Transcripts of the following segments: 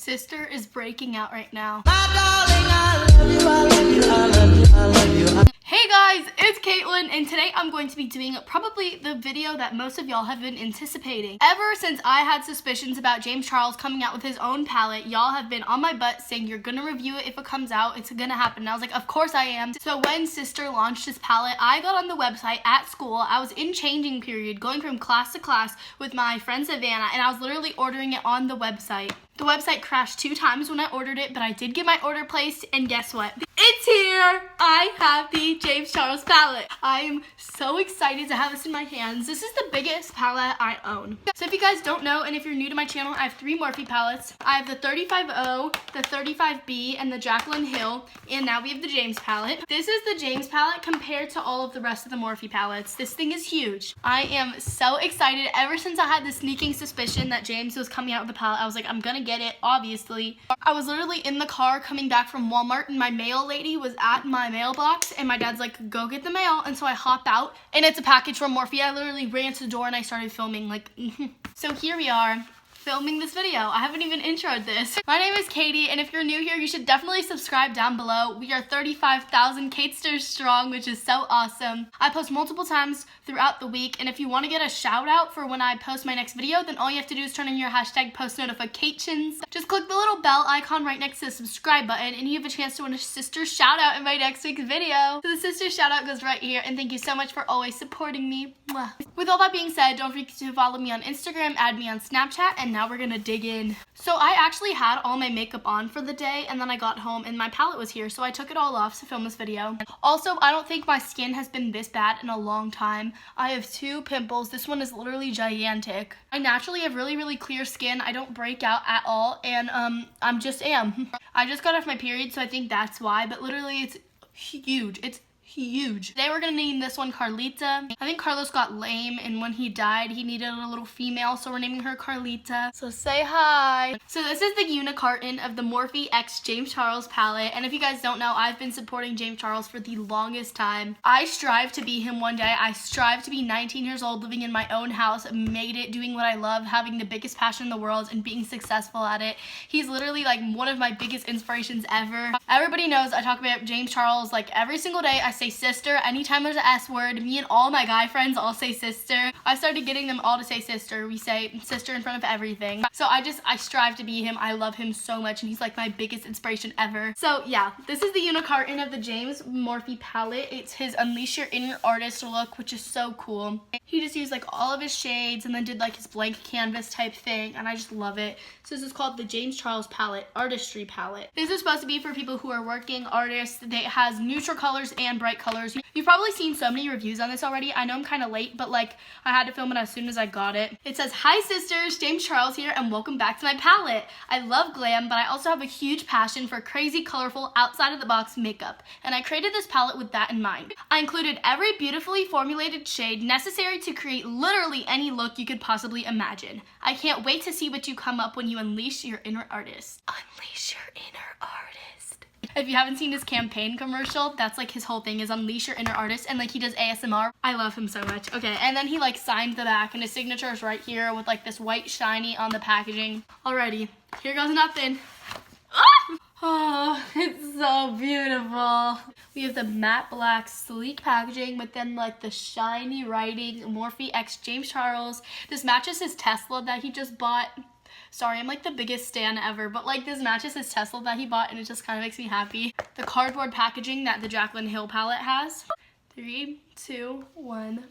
Sister is breaking out right now. Hey guys, it's Caitlin, and today I'm going to be doing probably the video that most of y'all have been anticipating. Ever since I had suspicions about James Charles coming out with his own palette, y'all have been on my butt saying you're gonna review it if it comes out, it's gonna happen. And I was like, of course I am. So when Sister launched his palette, I got on the website at school. I was in changing period, going from class to class with my friend Savannah, and I was literally ordering it on the website. The website crashed 2 times when I ordered it, but I did get my order placed, and guess what? It's here! I have the James Charles palette. I am so excited to have this in my hands. This is the biggest palette I own. So if you guys don't know, and if you're new to my channel, I have 3 Morphe palettes. I have the 35O, the 35B, and the Jaclyn Hill, and now we have the James palette. This is the James palette compared to all of the rest of the Morphe palettes. This thing is huge. I am so excited. Ever since I had the sneaking suspicion that James was coming out with the palette, I was like, I'm gonna get it, obviously. I was literally in the car coming back from Walmart, and my mail lady was at my mailbox, and my dad's like, go get the mail, and so I hop out, and it's a package from Morphe. I literally ran to the door and I started filming, like, So here we are, filming this video. I haven't even introed this. My name is Caiti, and if you're new here, you should definitely subscribe down below. We are 35,000 Catesters strong, which is so awesome. I post multiple times throughout the week, and if you want to get a shout out for when I post my next video, then all you have to do is turn on your hashtag post notifications. Just click the little bell icon right next to the subscribe button, and you have a chance to win a sister shout out in my next week's video. So the sister shout out goes right here, and thank you so much for always supporting me. Mwah. With all that being said, don't forget to follow me on Instagram, add me on Snapchat, and now we're gonna dig in. So I actually had all my makeup on for the day, and then I got home and my palette was here, so I took it all off to film this video. Also, I don't think my skin has been this bad in a long time. I have 2 pimples. This one is literally gigantic. I naturally have really clear skin. I don't break out at all, and I just got off my period, so I think that's why, but literally it's huge. It's huge. Today we're gonna name this one Carlita. I think Carlos got lame, and when he died, he needed a little female, so we're naming her Carlita. So say hi. So this is the unicarton of the Morphe X James Charles palette, and if you guys don't know, I've been supporting James Charles for the longest time. I strive to be him one day. I strive to be 19 years old, living in my own house, made it, doing what I love, having the biggest passion in the world, and being successful at it. He's literally like one of my biggest inspirations ever. Everybody knows I talk about James Charles like every single day. I say sister anytime there's an S word. Me and all my guy friends all say sister. I started getting them all to say sister. We say sister in front of everything. So I strive to be him. I love him so much, and he's like my biggest inspiration ever. So yeah, this is the unicarton of the James Morphe palette. It's his Unleash Your Inner Artist look, which is so cool. He just used like all of his shades and then did like his blank canvas type thing, and I just love it. So this is called the James Charles palette, Artistry palette. This is supposed to be for people who are working artists. It has neutral colors and bright colors. You've probably seen so many reviews on this already. I know I'm kind of late, but like I had to film it as soon as I got it. It says, hi sisters, James Charles here, and welcome back to my palette. I love glam, but I also have a huge passion for crazy, colorful, outside of the box makeup, and I created this palette with that in mind. I included every beautifully formulated shade necessary to create literally any look you could possibly imagine. I can't wait to see what you come up when you unleash your inner artist. Unleash your inner artist. If you haven't seen his campaign commercial, that's like his whole thing is unleash your inner artist, and like he does ASMR. I love him so much. Okay, and then he like signed the back, and his signature is right here with like this white shiny on the packaging. Alrighty, here goes nothing. Oh, it's so beautiful. We have the matte black sleek packaging, but then like the shiny writing, Morphe X James Charles. This matches his Tesla that he just bought. Sorry, I'm like the biggest stan ever, but like this matches his Tesla that he bought, and it just kind of makes me happy. The cardboard packaging that the Jaclyn Hill palette has. 3, 2, 1.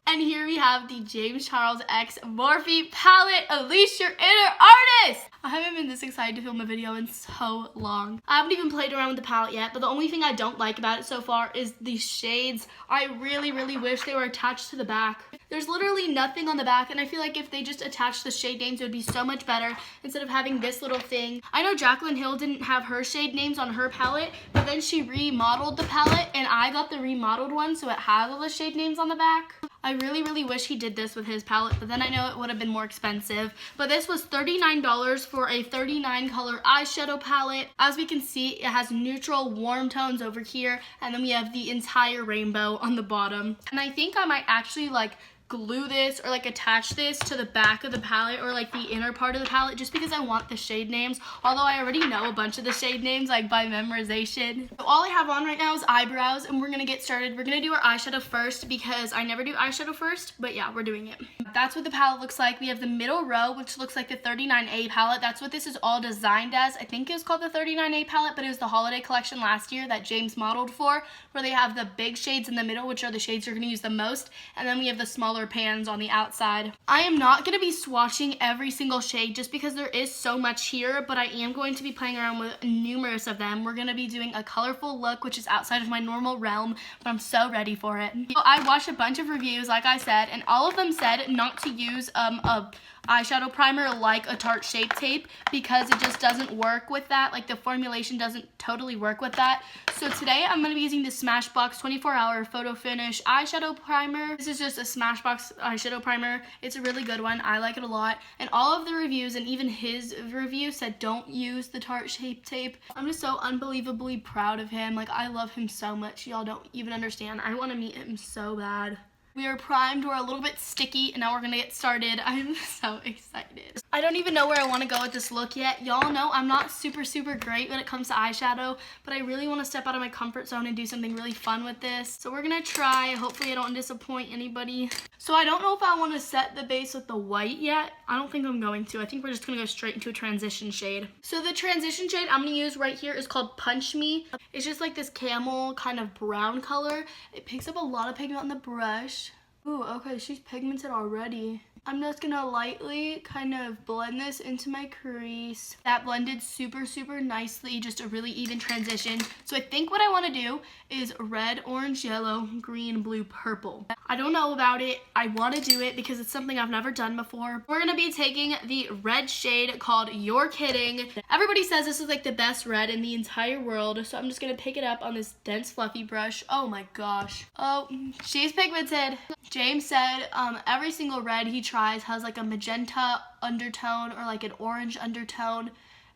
And here we have the James Charles X Morphe palette, Unleash Your Inner Artist! I haven't been this excited to film a video in so long. I haven't even played around with the palette yet, but the only thing I don't like about it so far is the shades. I really wish they were attached to the back. There's literally nothing on the back, and I feel like if they just attached the shade names, it would be so much better instead of having this little thing. I know Jaclyn Hill didn't have her shade names on her palette, but then she remodeled the palette, and I got the remodeled one, so it has all the shade names on the back. I really wish he did this with his palette, but then I know it would have been more expensive. But this was $39 for a 39 color eyeshadow palette. As we can see, it has neutral warm tones over here, and then we have the entire rainbow on the bottom. And I think I might actually like glue this or like attach this to the back of the palette or like the inner part of the palette just because I want the shade names, although I already know a bunch of the shade names like by memorization. So all I have on right now is eyebrows, and we're gonna get started. We're gonna do our eyeshadow first because I never do eyeshadow first, but yeah, we're doing it. That's what the palette looks like. We have the middle row, which looks like the 39A palette. That's what this is all designed as. I think it was called the 39A palette, but it was the holiday collection last year that James modeled for, where they have the big shades in the middle, which are the shades you're gonna use the most, and then we have the smaller pans on the outside. I am not going to be swatching every single shade just because there is so much here, but I am going to be playing around with numerous of them. We're going to be doing a colorful look, which is outside of my normal realm, but I'm so ready for it. So I watched a bunch of reviews, like I said, and all of them said not to use a eyeshadow primer like a Tarte Shape Tape because it just doesn't work with that. Like the formulation doesn't totally work with that. So today I'm going to be using the Smashbox 24-hour Photo Finish eyeshadow primer. This is just a Smashbox eyeshadow primer. It's a really good one. I like it a lot. And all of the reviews and even his review said don't use the Tarte Shape Tape. I'm just so unbelievably proud of him. Like I love him so much. Y'all don't even understand. I want to meet him so bad. We are primed, we're a little bit sticky, and now we're gonna get started. I'm so excited. I don't even know where I wanna go with this look yet. Y'all know I'm not super great when it comes to eyeshadow, but I really wanna step out of my comfort zone and do something really fun with this. So we're gonna try. Hopefully I don't disappoint anybody. So I don't know if I wanna set the base with the white yet. I don't think I'm going to. I think we're just gonna go straight into a transition shade. So the transition shade I'm gonna use right here is called Punch Me. It's just like this camel kind of brown color. It picks up a lot of pigment on the brush. Ooh, okay, she's pigmented already. I'm just gonna lightly kind of blend this into my crease. That blended super nicely, just a really even transition. So I think what I wanna do is red, orange, yellow, green, blue, purple. I don't know about it. I wanna do it because it's something I've never done before. We're gonna be taking the red shade called You're Kidding. Everybody says this is like the best red in the entire world, so I'm just gonna pick it up on this dense fluffy brush. Oh my gosh. Oh, she's pigmented. James said every single red he tries has like a magenta undertone or like an orange undertone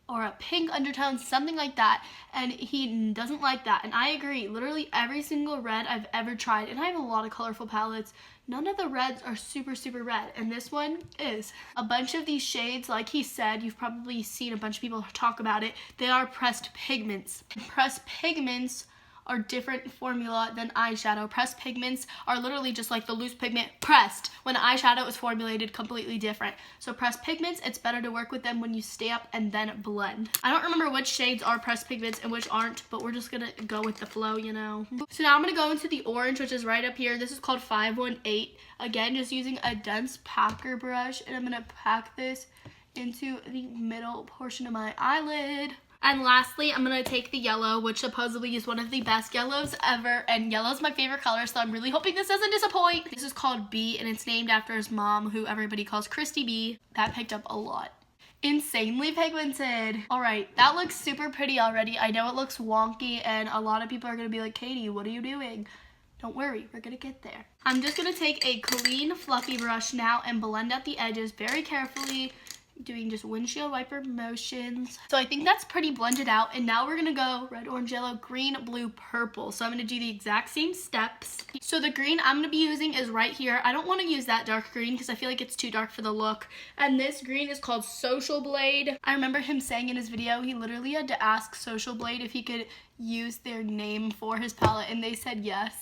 or a pink undertone, something like that, and he doesn't like that, and I agree. Literally every single red I've ever tried, and I have a lot of colorful palettes, none of the reds are super red, and this one is. A bunch of these shades, like he said, you've probably seen a bunch of people talk about it, they are pressed pigments. Pressed pigments are different formula than eyeshadow. Pressed pigments are literally just like the loose pigment pressed, when eyeshadow is formulated completely different. So pressed pigments, it's better to work with them when you stamp and then blend. I don't remember which shades are pressed pigments and which aren't, but we're just gonna go with the flow, you know. So now I'm gonna go into the orange, which is right up here. This is called 518. Again, just using a dense packer brush, and I'm gonna pack this into the middle portion of my eyelid. And lastly, I'm going to take the yellow, which supposedly is one of the best yellows ever. And yellow is my favorite color, so I'm really hoping this doesn't disappoint. This is called B, and it's named after his mom, who everybody calls Christy B. That picked up a lot. Insanely pigmented. All right, that looks super pretty already. I know it looks wonky, and a lot of people are going to be like, Katie, what are you doing? Don't worry, we're going to get there. I'm just going to take a clean, fluffy brush now and blend out the edges very carefully, doing just windshield wiper motions. So I think that's pretty blended out, and now we're gonna go red, orange, yellow, green, blue, purple. So I'm gonna do the exact same steps. So the green I'm gonna be using is right here. I don't want to use that dark green because I feel like it's too dark for the look. And this green is called Social Blade. I remember him saying in his video he literally had to ask Social Blade if he could use their name for his palette, and they said yes.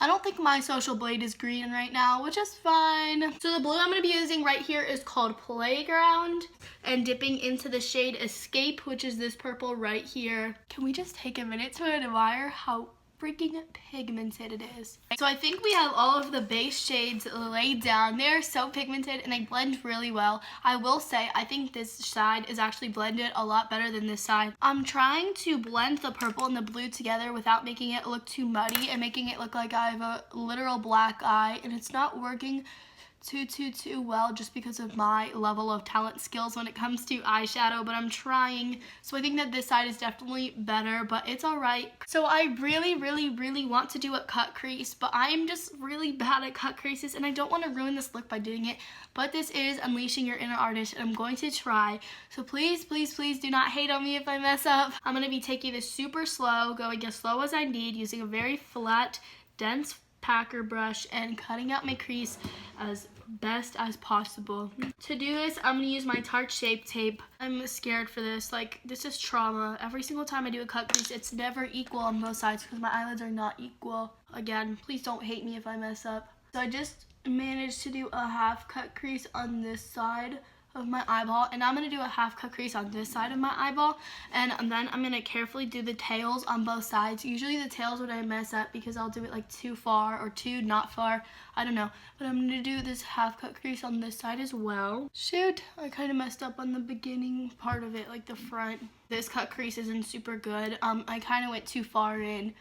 I don't think my Social Blade is green right now, which is fine. So the blue I'm going to be using right here is called Playground, and dipping into the shade Escape, which is this purple right here. Can we just take a minute to admire how freaking pigmented it is? So I think we have all of the base shades laid down. They're so pigmented and they blend really well. I will say I think this side is actually blended a lot better than this side. I'm trying to blend the purple and the blue together without making it look too muddy and making it look like I have a literal black eye, and it's not working too well just because of my level of talent skills when it comes to eyeshadow, but I'm trying. So I think that this side is definitely better, but it's alright. So I really want to do a cut crease, but I am just really bad at cut creases, and I don't want to ruin this look by doing it, but this is unleashing your inner artist, and I'm going to try. So please do not hate on me if I mess up. I'm going to be taking this super slow, going as slow as I need, using a very flat, dense packer brush and cutting out my crease as best as possible. To do this, I'm gonna use my Tarte Shape Tape. I'm scared for this. Like, this is trauma. Every single time I do a cut crease, it's never equal on both sides because my eyelids are not equal. Again, please don't hate me if I mess up. So I just managed to do a half cut crease on this side of my eyeball, and I'm gonna do a half cut crease on this side of my eyeball, and then I'm gonna carefully do the tails on both sides. Usually the tails when I mess up because I'll do it like too far or too not far, I don't know, but I'm gonna do this half cut crease on this side as well. Shoot, I kind of messed up on the beginning part of it, like the front. This cut crease isn't super good. I kind of went too far in,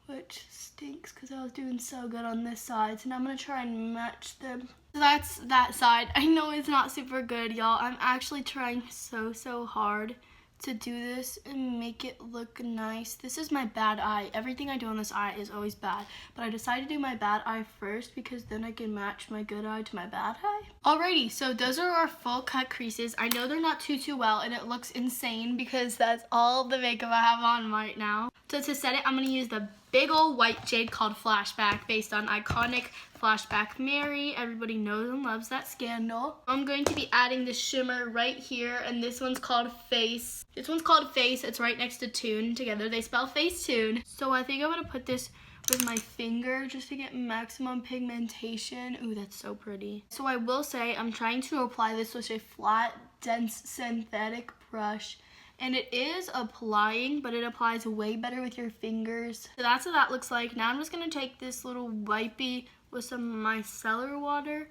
which stinks because I was doing so good on this side. So now I'm gonna try and match them. So that's that side. I know it's not super good, y'all. I'm actually trying so hard to do this and make it look nice. This is my bad eye. Everything I do on this eye is always bad, but I decided to do my bad eye first because then I can match my good eye to my bad eye. Alrighty, so those are our full cut creases. I know they're not too well, and it looks insane because that's all the makeup I have on right now. So to set it, I'm gonna use the big old white shade called Flashback, based on iconic Flashback Mary. Everybody knows and loves that scandal. I'm going to be adding the shimmer right here, and this one's called Face. This one's called Face. It's right next to Tune. Together they spell Facetune. So I think I'm gonna put this with my finger just to get maximum pigmentation. Ooh, that's so pretty. So I will say I'm trying to apply this with a flat, dense synthetic brush. And it is applying, but it applies way better with your fingers. So that's what that looks like. Now I'm just gonna take this little wipey with some micellar water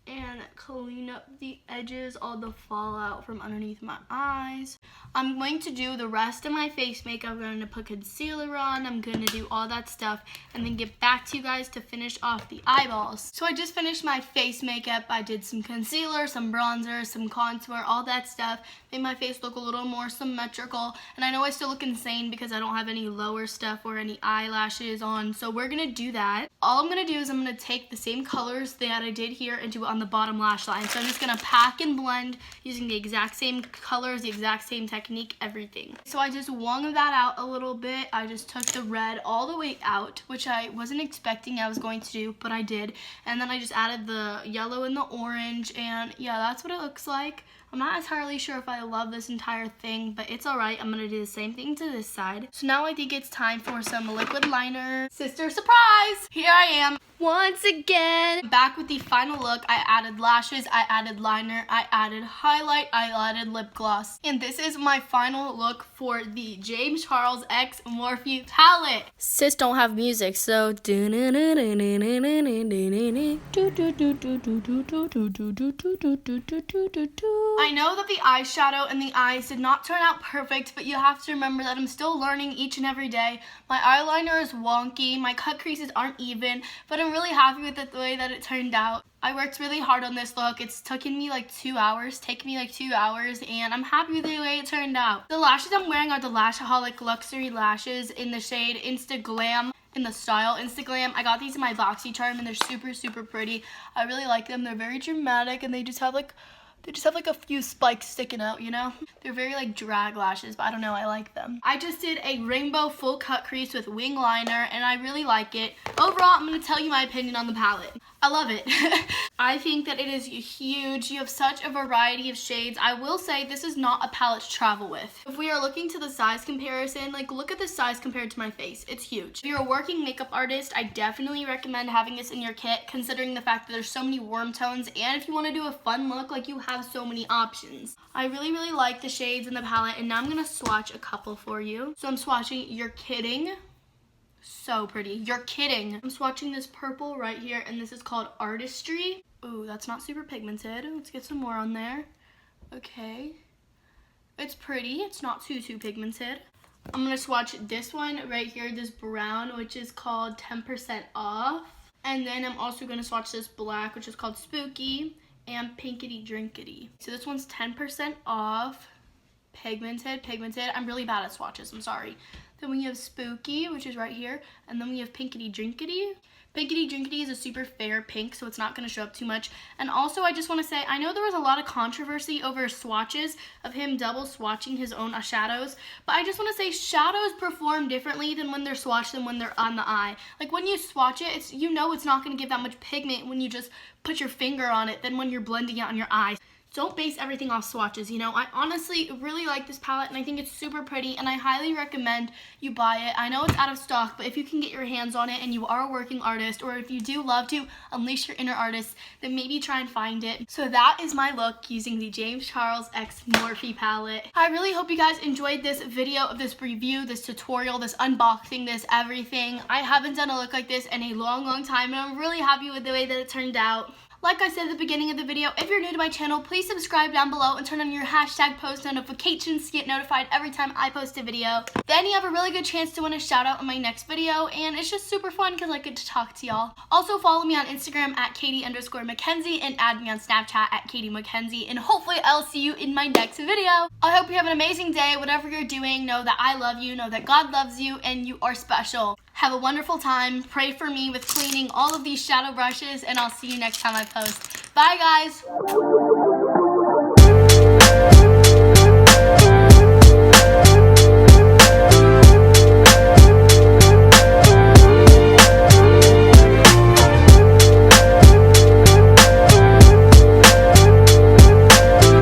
and clean up the edges, all the fallout from underneath my eyes. I'm going to do the rest of my face makeup. I'm going to put concealer on. I'm going to do all that stuff and then get back to you guys to finish off the eyeballs. So I just finished my face makeup. I did some concealer, some bronzer, some contour, all that stuff. Made my face look a little more symmetrical. And I know I still look insane because I don't have any lower stuff or any eyelashes on. So we're going to do that. All I'm going to do is I'm going to take the same colors that I did here and do it on the bottom lash line. So I'm just going to pack and blend using the exact same colors, the exact same technique, everything. So I just wrung that out a little bit. I just took the red all the way out, which I wasn't expecting I was going to do, but I did. And then I just added the yellow and the orange, and yeah, that's what it looks like. I'm not entirely sure if I love this entire thing, but it's alright. I'm going to do the same thing to this side. So now I think it's time for some liquid liner. Sister surprise! Here I am once again. Back with the final look. I added lashes, I added liner, I added highlight, I added lip gloss. And this is my final look for the James Charles X Morphe palette. Sis don't have music, so I know that the eyeshadow and the eyes did not turn out perfect, but you have to remember that I'm still learning each and every day. My eyeliner is wonky, my cut creases aren't even, but I'm really happy with it the way that it turned out. I worked really hard on this look. It's taken me like 2 hours, and I'm happy with the way it turned out. The lashes I'm wearing are the Lashaholic Luxury Lashes in the shade Insta Glam. In the style Insta Glam. I got these in my BoxyCharm and they're super pretty. I really like them. They're very dramatic and they just have like a few spikes sticking out, you know? They're very like drag lashes, but I don't know, I like them. I just did a rainbow full cut crease with wing liner and I really like it. Overall, I'm gonna tell you my opinion on the palette. I love it. I think that it is huge. You have such a variety of shades. I will say this is not a palette to travel with. If we are looking to the size comparison, like look at the size compared to my face. It's huge. If you're a working makeup artist, I definitely recommend having this in your kit, considering the fact that there's so many warm tones, and if you want to do a fun look, like you have so many options. I really like the shades in the palette, and now I'm gonna swatch a couple for you. So I'm swatching You're Kidding. So pretty. You're Kidding. I'm swatching this purple right here, and this is called Artistry. Ooh, that's not super pigmented. Let's get some more on there. Okay. It's pretty. It's not too pigmented. I'm gonna swatch this one right here, this brown, which is called 10% Off. And then I'm also gonna swatch this black, which is called Spooky, and Pinkity Drinkity. So this one's 10% off. pigmented. I'm really bad at swatches, I'm sorry. Then we have Spooky, which is right here. And then we have Pinkity Drinkity. Pinkity Drinkity is a super fair pink, so it's not going to show up too much. And also, I just want to say, I know there was a lot of controversy over swatches of him double swatching his own shadows, but I just want to say shadows perform differently than when they're swatched than when they're on the eye. Like when you swatch it, it's not going to give that much pigment when you just put your finger on it than when you're blending it on your eyes. Don't base everything off swatches, you know. I honestly really like this palette, and I think it's super pretty, and I highly recommend you buy it. I know it's out of stock, but if you can get your hands on it and you are a working artist, or if you do love to unleash your inner artist, then maybe try and find it. So that is my look using the James Charles X Morphe palette. I really hope you guys enjoyed this video of this review, this tutorial, this unboxing, this everything. I haven't done a look like this in a long time, and I'm really happy with the way that it turned out. Like I said at the beginning of the video, if you're new to my channel, please subscribe down below and turn on your hashtag post notifications to get notified every time I post a video. Then you have a really good chance to win a shout out in my next video, and it's just super fun because I get to talk to y'all. Also follow me on Instagram at Caiti_Mackenzie and add me on Snapchat at caitimackenzie, and hopefully I'll see you in my next video. I hope you have an amazing day. Whatever you're doing, know that I love you, know that God loves you, and you are special. Have a wonderful time. Pray for me with cleaning all of these shadow brushes, and I'll see you next time I post. Bye, guys.